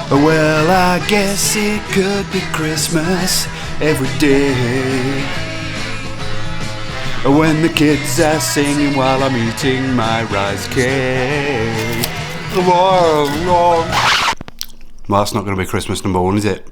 Well, I guess it could be Christmas every day, when the kids are singing while I'm eating my rice cake. Well, that's not going to be Christmas number one, is it?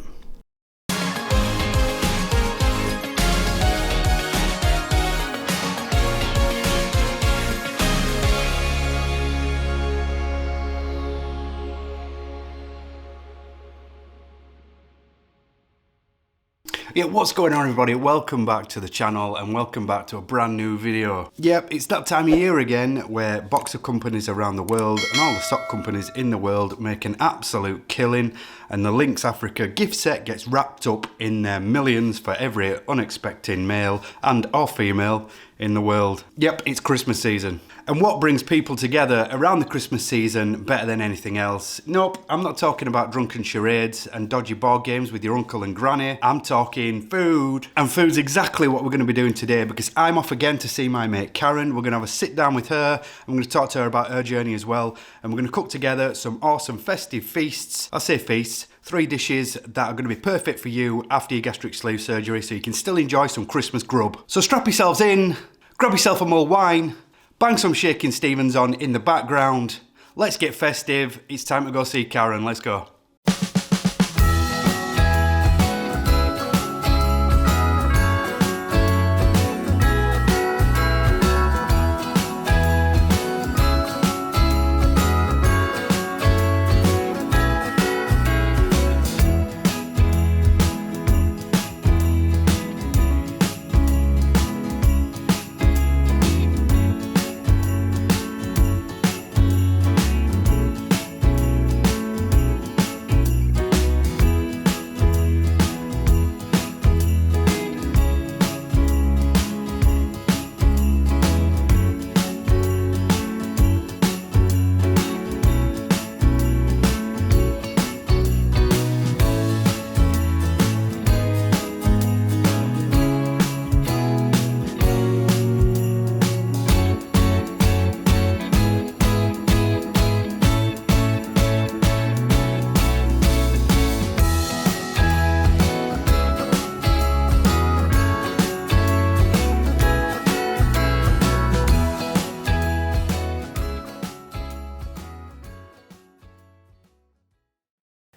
Yeah, what's going on everybody? Welcome back to the channel and welcome back to a brand new video. Yep, it's that time of year again where boxer companies around the world and all the sock companies in the world make an absolute killing, and the Lynx Africa gift set gets wrapped up in their millions for every unexpected male and or female in the world. Yep, it's Christmas season. And what brings people together around the Christmas season better than anything else? Nope, I'm not talking about drunken charades and dodgy board games with your uncle and granny. I'm talking food. And food's exactly what we're going to be doing today, because I'm off again to see my mate Karen. We're going to have a sit down with her. I'm going to talk to her about her journey as well. And we're going to cook together some awesome festive feasts. I say feasts. 3 dishes that are going to be perfect for you after your gastric sleeve surgery, so you can still enjoy some Christmas grub. So strap yourselves in, grab yourself a mulled wine, bang some Shakin' Stevens on in the background. Let's get festive. It's time to go see Karen. Let's go.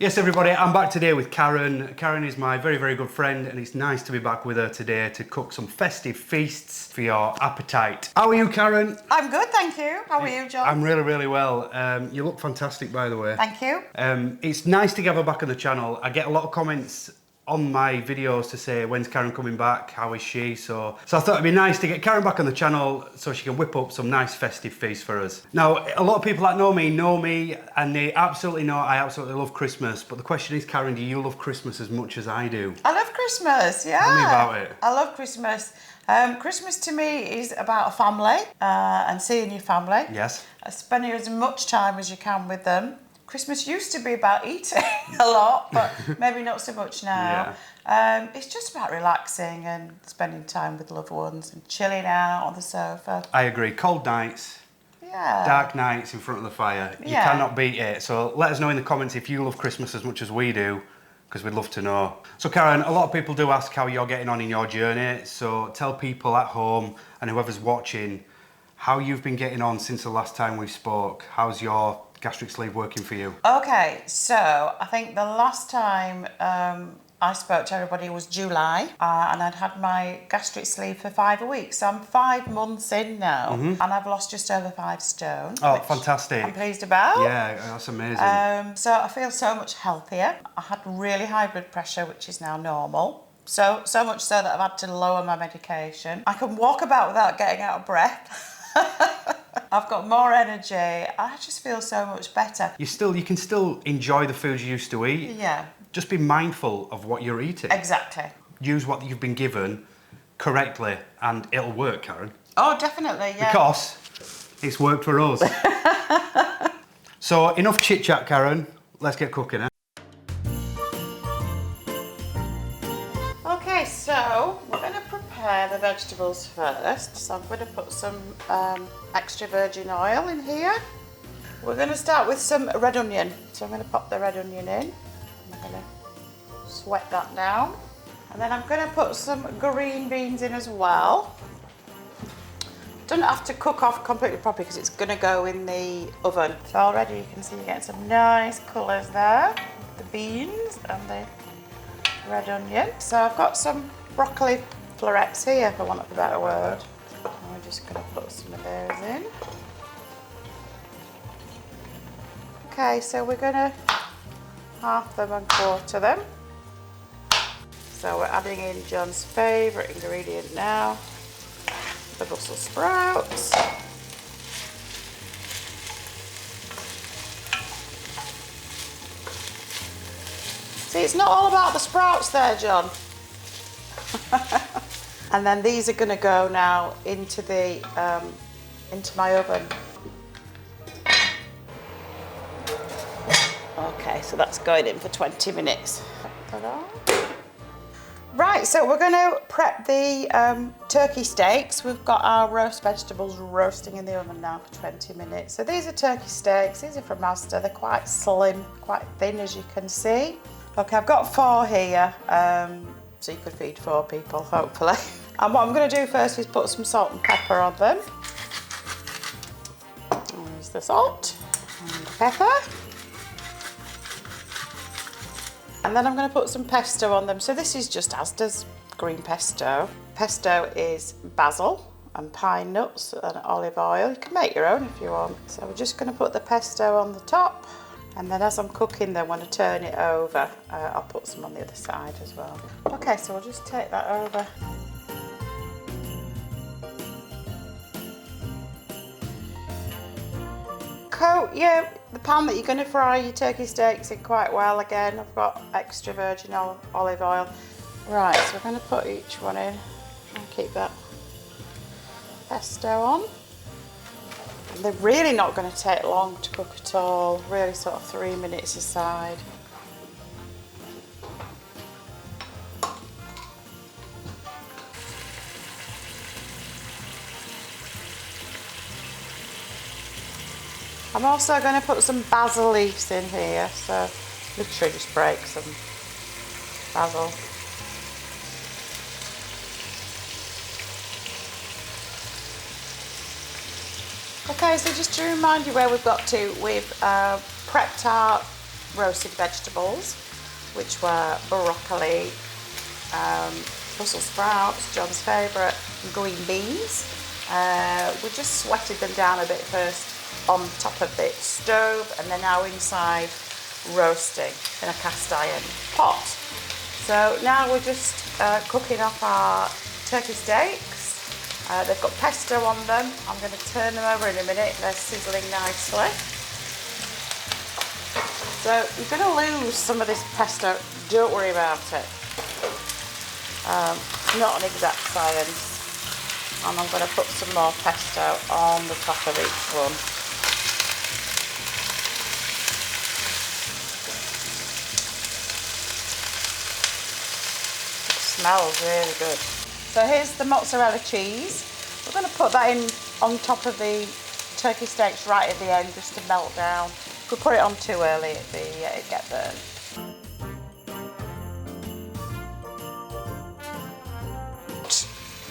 Yes everybody, I'm back today with Karen. Karen is my very, very good friend, and it's nice to be back with her today to cook some festive feasts for your appetite. How are you, Karen? I'm good, thank you. How are you, John? I'm really, really well. You look fantastic, by the way. Thank you. It's nice to have her back on the channel. I get a lot of comments on my videos to say, when's Karen coming back? How is she? So I thought it'd be nice to get Karen back on the channel so she can whip up some nice festive feasts for us. Now, a lot of people that know me, and they absolutely know I absolutely love Christmas. But the question is, Karen, do you love Christmas as much as I do? I love Christmas, yeah. Tell me about it. I love Christmas. Christmas to me is about a family and seeing your family. Yes. Spending as much time as you can with them. Christmas used to be about eating a lot, but maybe not so much now. Yeah. It's just about relaxing and spending time with loved ones and chilling out on the sofa. I agree. Cold nights, dark nights in front of the fire. You cannot beat it. So let us know in the comments if you love Christmas as much as we do, because we'd love to know. So Karen, a lot of people do ask how you're getting on in your journey. So tell people at home and whoever's watching how you've been getting on since the last time we spoke. How's your gastric sleeve working for you? Okay, so I think the last time I spoke to everybody was July, and I'd had my gastric sleeve for 5 weeks. So I'm 5 months in now, and I've lost just over 5 stone. Oh, fantastic. I'm pleased about. Yeah, that's amazing. So I feel so much healthier. I had really high blood pressure, which is now normal. So much so that I've had to lower my medication. I can walk about without getting out of breath. I've got more energy. I just feel so much better. You can still enjoy the foods you used to eat. Yeah. Just be mindful of what you're eating. Exactly. Use what you've been given correctly and it'll work, Karen. Oh, definitely, yeah. Because it's worked for us. So enough chit chat, Karen. Let's get cooking, eh? Okay, so we're going to prepare the vegetables first. So I'm going to put some extra virgin oil in here. We're going to start with some red onion. So I'm going to pop the red onion in. I'm going to sweat that down. And then I'm going to put some green beans in as well. Don't have to cook off completely properly because it's going to go in the oven. So already you can see you're getting some nice colours there. The beans and the red onion. So I've got some broccoli florets here, for want of a better word. And we're just going to put some of those in. Okay, so we're going to half them and quarter them. So we're adding in John's favourite ingredient now, the Brussels sprouts. See, it's not all about the sprouts there, John. And then these are going to go now into the into my oven. Okay, so that's going in for 20 minutes. Ta-da. Right, so we're going to prep the turkey steaks. We've got our roast vegetables roasting in the oven now for 20 minutes. So these are turkey steaks. These are from Asda. They're quite slim, quite thin, as you can see. Okay, I've got 4 here, so you could feed 4 people, hopefully. And what I'm going to do first is put some salt and pepper on them. There's the salt and pepper. And then I'm going to put some pesto on them. So this is just Asda's green pesto. Pesto is basil and pine nuts and olive oil. You can make your own if you want. So we're just going to put the pesto on the top. And then as I'm cooking them, when I turn it over, I'll put some on the other side as well. Okay, so we'll just take that over. Coat the pan that you're going to fry your turkey steaks in quite well again. I've got extra virgin olive oil. Right, so we're going to put each one in and keep that pesto on. And they're really not going to take long to cook at all, really sort of 3 minutes aside. I'm also going to put some basil leaves in here, so literally just break some basil. Okay, so just to remind you where we've got to, we've prepped our roasted vegetables, which were broccoli, Brussels sprouts, John's favourite, and green beans. We just sweated them down a bit first on top of the stove, and they're now inside roasting in a cast iron pot. So now we're just cooking up our turkey steaks. They've got pesto on them. I'm going to turn them over in a minute. They're sizzling nicely. So you're going to lose some of this pesto. Don't worry about it. It's not an exact science. And I'm going to put some more pesto on the top of each one. Smells really good. So here's the mozzarella cheese. We're going to put that in on top of the turkey steaks right at the end just to melt down. If we put it on too early, it'd get burned.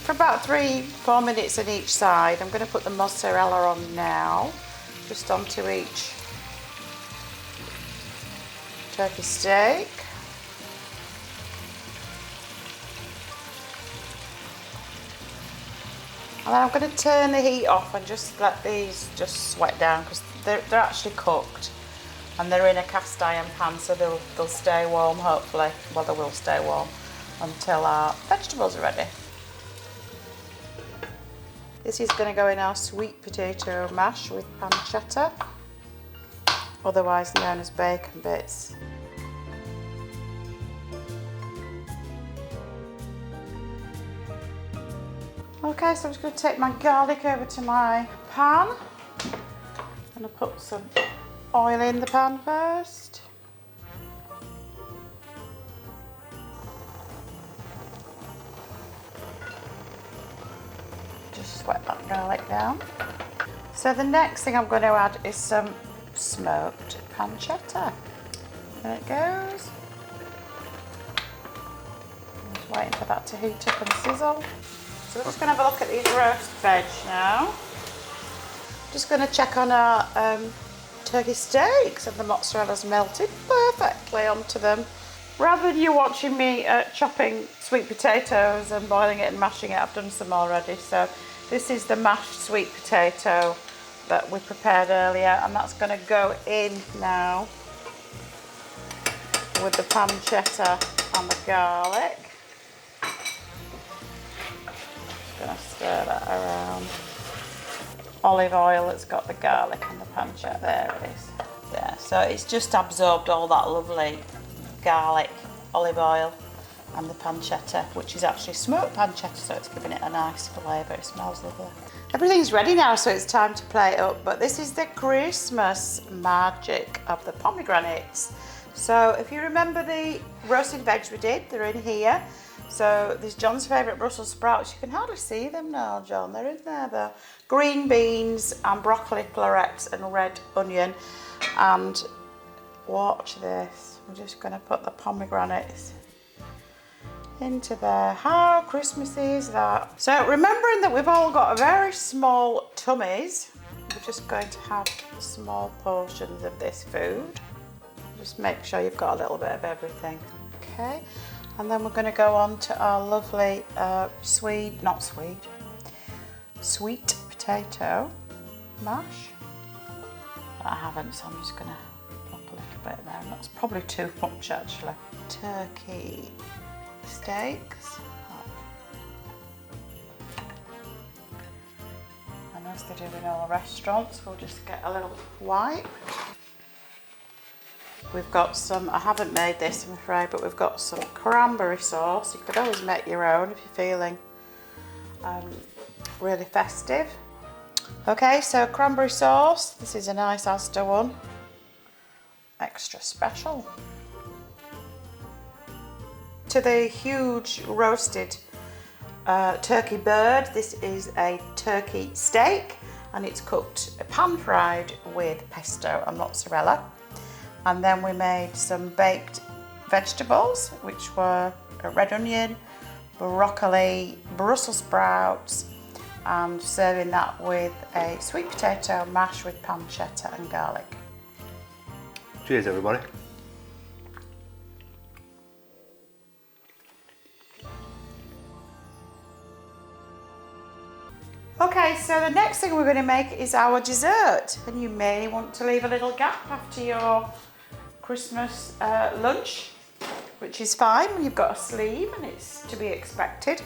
For about 3-4 minutes on each side, I'm going to put the mozzarella on now, just onto each turkey steak. And then I'm going to turn the heat off and just let these just sweat down because they're actually cooked and they're in a cast iron pan, so they'll stay warm hopefully. Well, they will stay warm until our vegetables are ready. This is going to go in our sweet potato mash with pancetta, otherwise known as bacon bits. Okay, so I'm just going to take my garlic over to my pan. I'm going to put some oil in the pan first. Just sweat that garlic down. So the next thing I'm going to add is some smoked pancetta. There it goes. Just waiting for that to heat up and sizzle. So we're just going to have a look at these roast veg now. Just going to check on our turkey steaks, and the mozzarella's melted perfectly onto them. Rather than you watching me chopping sweet potatoes and boiling it and mashing it, I've done some already. So this is the mashed sweet potato that we prepared earlier, and that's going to go in now with the pancetta and the garlic. Just going to stir that around. Olive oil that's got the garlic and the pancetta. There it is. Yeah, so it's just absorbed all that lovely garlic, olive oil and the pancetta, which is actually smoked pancetta, so it's giving it a nice flavour. It smells lovely. Everything's ready now, so it's time to plate up, but this is the Christmas magic of the pomegranates. So if you remember the roasted veg we did, they're in here. So there's John's favourite Brussels sprouts. You can hardly see them now, John. They're in there though. Green beans and broccoli florets and red onion. And watch this. We're just going to put the pomegranates into there. How Christmassy is that? So remembering that we've all got very small tummies, we're just going to have small portions of this food. Just make sure you've got a little bit of everything. Okay. And then we're going to go on to our lovely sweet potato mash. I haven't, so I'm just going to pop a little bit there. And that's probably too much actually. Turkey steaks. And as they do in all the restaurants, we'll just get a little wipe. We've got some, I haven't made this I'm afraid, but we've got some cranberry sauce. You could always make your own if you're feeling really festive. Okay, so cranberry sauce. This is a nice Asda one. Extra special. To the huge roasted turkey bird, this is a turkey steak, and it's cooked pan-fried with pesto and mozzarella. And then we made some baked vegetables, which were a red onion, broccoli, Brussels sprouts, and serving that with a sweet potato mash with pancetta and garlic. Cheers, everybody. Okay, so the next thing we're going to make is our dessert, and you may want to leave a little gap after your Christmas lunch, which is fine when you've got a sleeve and it's to be expected.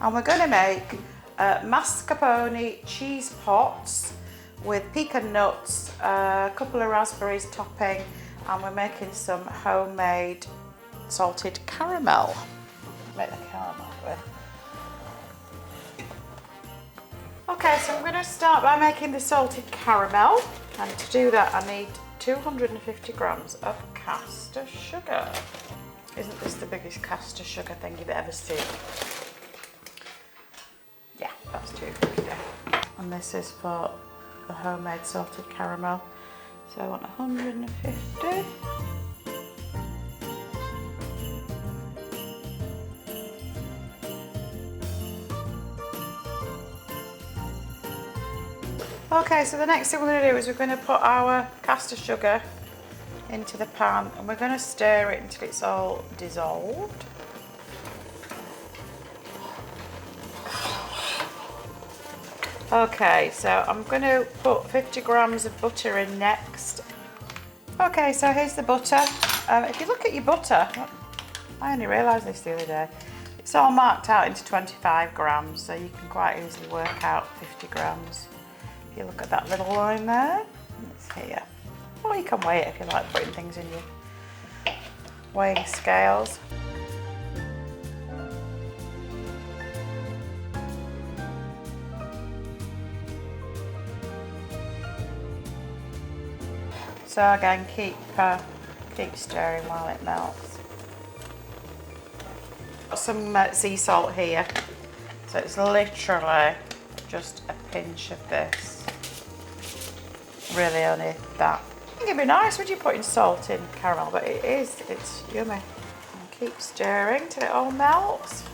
And we're going to make mascarpone cheese pots with pecan nuts, a couple of raspberries topping, and we're making some homemade salted caramel. Make the caramel with. Okay, so I'm going to start by making the salted caramel, and to do that I need 250 grams of caster sugar. Isn't this the biggest caster sugar thing you've ever seen? Yeah, that's 250. And this is for the homemade salted caramel. So I want 150. Okay, so the next thing we're going to do is we're going to put our caster sugar into the pan, and we're going to stir it until it's all dissolved. Okay, so I'm going to put 50 grams of butter in next. Okay, so here's the butter. If you look at your butter, I only realised this the other day, it's all marked out into 25 grams, so you can quite easily work out 50 grams. You look at that little line there, it's here. Or you can weigh it if you like putting things in your weighing scales. So again, keep stirring while it melts. Got some sea salt here, so it's literally just a pinch of this. Really only that. think it'd be nice, would you, putting salt in caramel? But it is, it's yummy. And keep stirring till it all melts.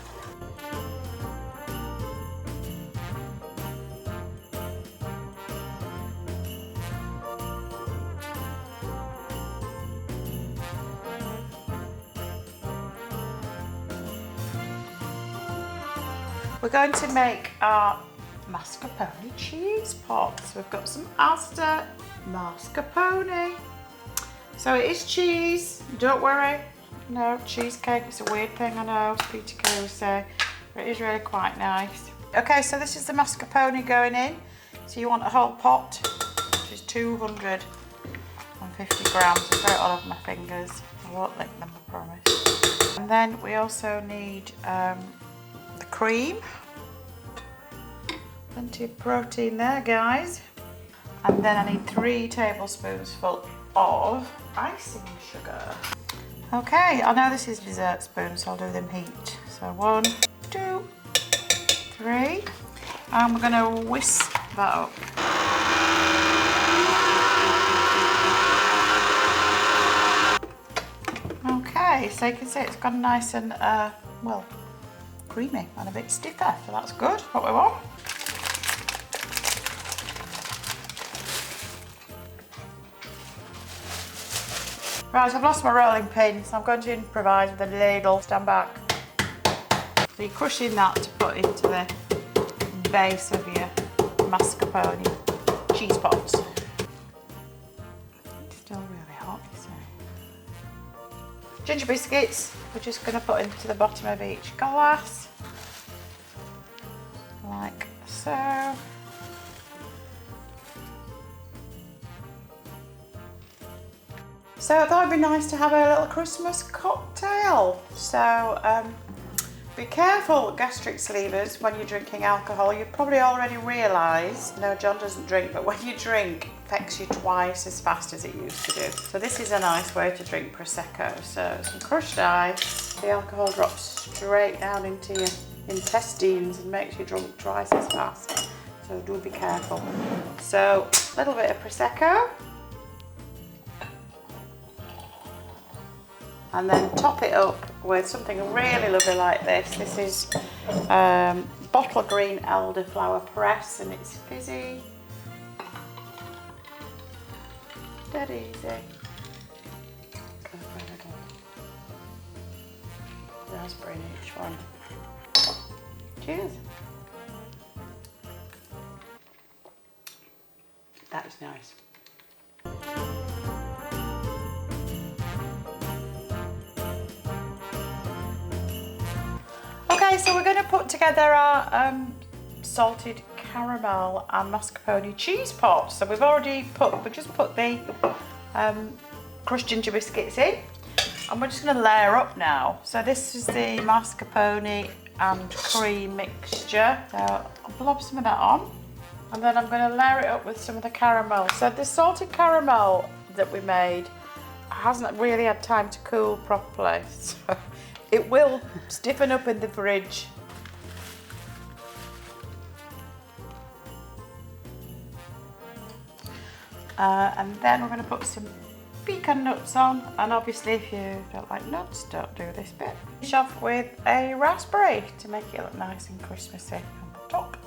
We're going to make our mascarpone cheese pots. We've got some Asda mascarpone. So it is cheese, don't worry. No, cheesecake is a weird thing, I know, Peter Kay will say, but it is really quite nice. Okay, so this is the mascarpone going in. So you want a whole pot, which is 250 grams. I'll throw it all over my fingers. I won't lick them, I promise. And then we also need the cream. Plenty of protein there, guys. And then I need 3 tablespoons full of icing sugar. Okay, I know this is dessert spoon, so I'll do them heat. So 1, 2, 3. And we're gonna whisk that up. Okay, so you can see it's gone nice and, well, creamy and a bit stiffer, so that's good, what we want. Right, I've lost my rolling pin, so I'm going to improvise with a ladle. Stand back. So you're crushing that to put into the base of your mascarpone cheese pots. It's still really hot, you see. Ginger biscuits, we're just going to put into the bottom of each glass. Like so. So I thought it'd be nice to have a little Christmas cocktail. So be careful, gastric sleevers, when you're drinking alcohol. You probably already realise, no, John doesn't drink, but when you drink, it affects you twice as fast as it used to do. So this is a nice way to drink Prosecco. So some crushed ice, the alcohol drops straight down into your intestines and makes you drunk twice as fast. So do be careful. So a little bit of Prosecco. And then top it up with something really lovely like this. This is bottle green elderflower press, and it's fizzy. Dead easy. Go for a little raspberry in each one. Cheers. That is nice. Okay, so we're going to put together our salted caramel and mascarpone cheese pot. So we just put the crushed ginger biscuits in, and we're just going to layer up now. So this is the mascarpone and cream mixture. So I'll blob some of that on, and then I'm going to layer it up with some of the caramel. So the salted caramel that we made hasn't really had time to cool properly. So it will stiffen up in the fridge. And then we're going to put some pecan nuts on, and obviously if you don't like nuts, don't do this bit. Finish off with a raspberry to make it look nice and Christmassy on the top.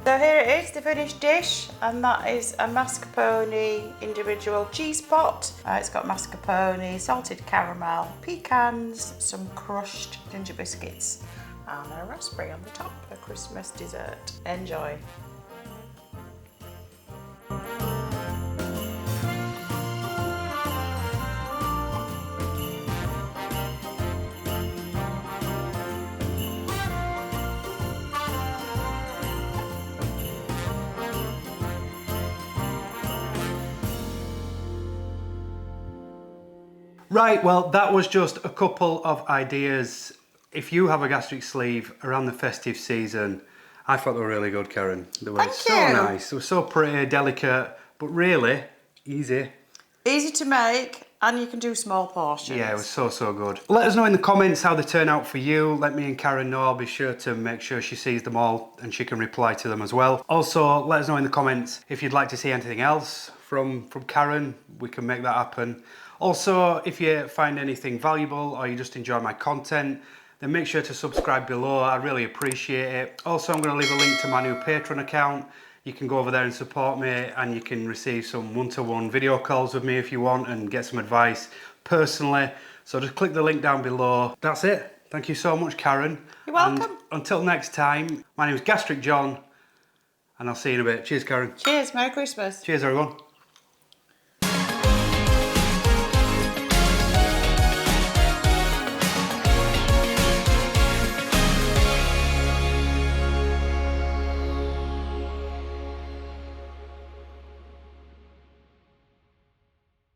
So here it is, the finished dish, and that is a mascarpone individual cheese pot. It's got mascarpone, salted caramel, pecans, some crushed ginger biscuits, and a raspberry on the top for Christmas dessert. Enjoy. Right, well, that was just a couple of ideas. If you have a gastric sleeve around the festive season, I thought they were really good, Karen. They were so nice. They were so pretty, delicate, but really easy. Easy to make, And you can do small portions. Yeah, it was so good. Let us know in the comments how they turn out for you. Let me and Karen know. I'll be sure to make sure she sees them all and she can reply to them as well. Also, let us know in the comments if you'd like to see anything else from Karen. We can make that happen. Also, if you find anything valuable or you just enjoy my content, then make sure to subscribe below. I really appreciate it. Also, I'm going to leave a link to my new Patreon account. You can go over there and support me, and you can receive some one-to-one video calls with me if you want and get some advice personally. So just click the link down below. That's it. Thank you so much, Karen. You're welcome. And until next time, my name is Gastric John, and I'll see you in a bit. Cheers, Karen. Cheers. Merry Christmas. Cheers, everyone.